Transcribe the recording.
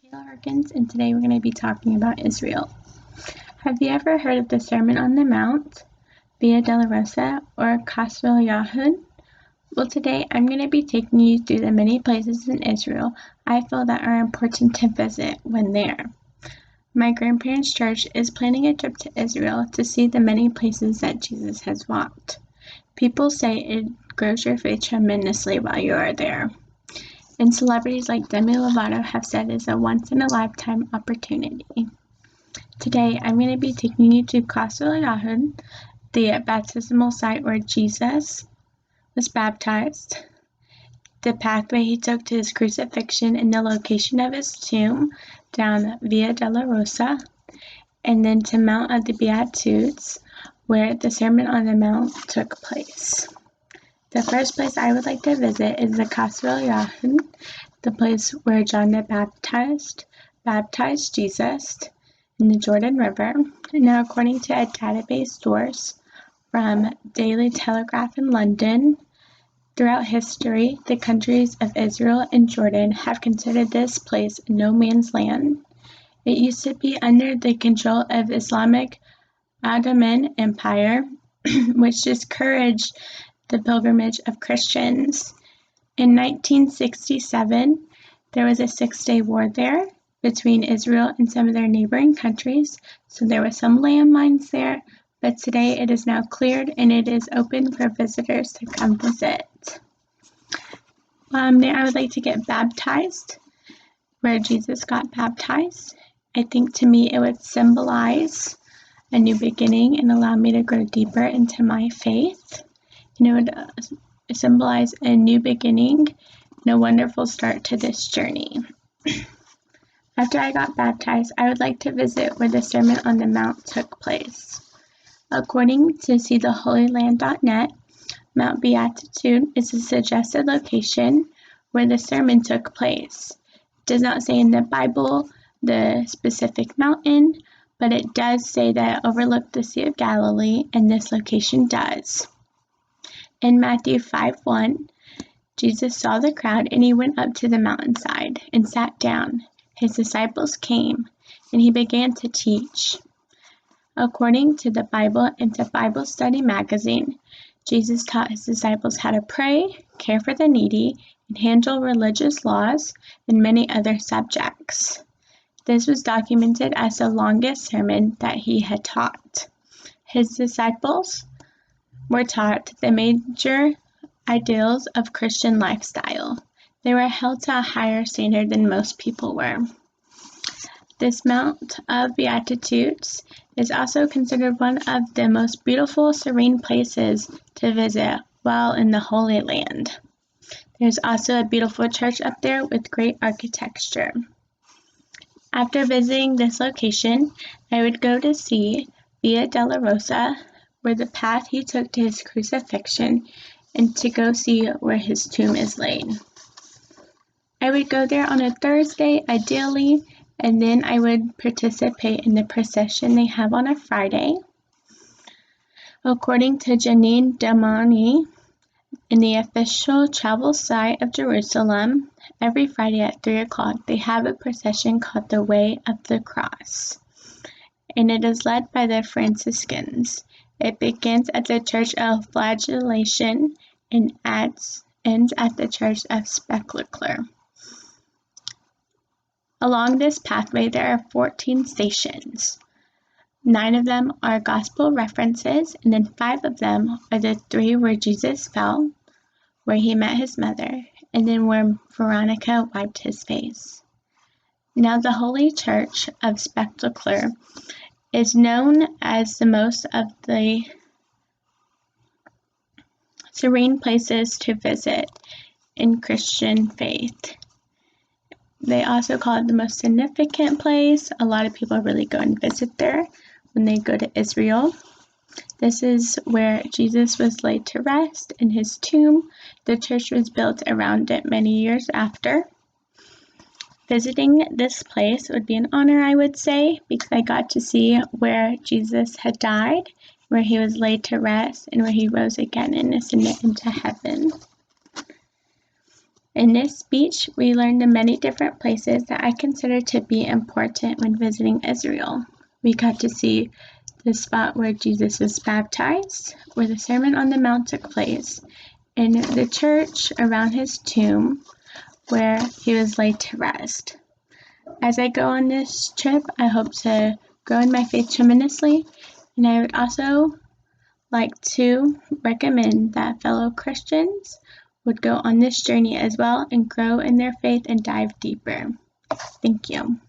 Kayla Harkins, and today we're going to be talking about Israel. Have you ever heard of the Sermon on the Mount, Via Dolorosa, or Kasvel Yahud? Well, today I'm going to be taking you through the many places in Israel I feel that are important to visit when there. My grandparents' church is planning a trip to Israel to see the many places that Jesus has walked. People say it grows your faith tremendously while you are there. And celebrities like Demi Lovato have said it's a once-in-a-lifetime opportunity. Today, I'm going to be taking you to Kasvel Yahud, the baptismal site where Jesus was baptized, the pathway he took to his crucifixion and the location of his tomb down Via Dolorosa, and then to Mount of the Beatitudes, where the Sermon on the Mount took place. The first place I would like to visit is the Kasvel Yahud, the place where John the Baptist baptized Jesus in the Jordan River. Now, according to a database source from Daily Telegraph in London, throughout history, the countries of Israel and Jordan have considered this place no man's land. It used to be under the control of Islamic Ottoman Empire, which discouraged the pilgrimage of Christians. In 1967, there was a 6-day war there between Israel and some of their neighboring countries, so there were some landmines there, but today it is now cleared and it is open for visitors to come visit. There I would like to get baptized, where Jesus got baptized. I think to me it would symbolize a new beginning and allow me to grow deeper into my faith. And it would symbolize a new beginning and a wonderful start to this journey. After I got baptized, I would like to visit where the Sermon on the Mount took place. According to SeeTheHolyLand.net, Mount Beatitude is a suggested location where the sermon took place. It does not say in the Bible the specific mountain, but it does say that it overlooked the Sea of Galilee, and this location does. In Matthew 5:1, Jesus saw the crowd and he went up to the mountainside and sat down. His disciples came, and he began to teach. According to the Bible and to Bible Study magazine, Jesus taught his disciples how to pray, care for the needy, and handle religious laws and many other subjects. This was documented as the longest sermon that he had taught. His disciples were taught the major ideals of Christian lifestyle. They were held to a higher standard than most people were. This Mount of Beatitudes is also considered one of the most beautiful, serene places to visit while in the Holy Land. There's also a beautiful church up there with great architecture. After visiting this location, I would go to see Via Dolorosa, where the path he took to his crucifixion, and to go see where his tomb is laid. I would go there on a Thursday, ideally, and then I would participate in the procession they have on a Friday. According to Janine Damani, in the official travel site of Jerusalem, every Friday at 3 o'clock they have a procession called the Way of the Cross, and it is led by the Franciscans. It begins at the Church of Flagellation and ends at the Church of Sepulchre. Along this pathway there are 14 stations. 9 of them are gospel references, and then 5 of them are the 3 where Jesus fell, where he met his mother, and then where Veronica wiped his face. Now the Holy Church of Sepulchre is known as the most of the serene places to visit in Christian faith. They also call it the most significant place. A lot of people really go and visit there when they go to Israel. This is where Jesus was laid to rest in his tomb. The church was built around it many years after. Visiting this place would be an honor, I would say, because I got to see where Jesus had died, where he was laid to rest, and where he rose again and ascended into heaven. In this speech, we learned the many different places that I consider to be important when visiting Israel. We got to see the spot where Jesus was baptized, where the Sermon on the Mount took place, in the church around his tomb, where he was laid to rest. As I go on this trip, I hope to grow in my faith tremendously, and I would also like to recommend that fellow Christians would go on this journey as well and grow in their faith and dive deeper. Thank you.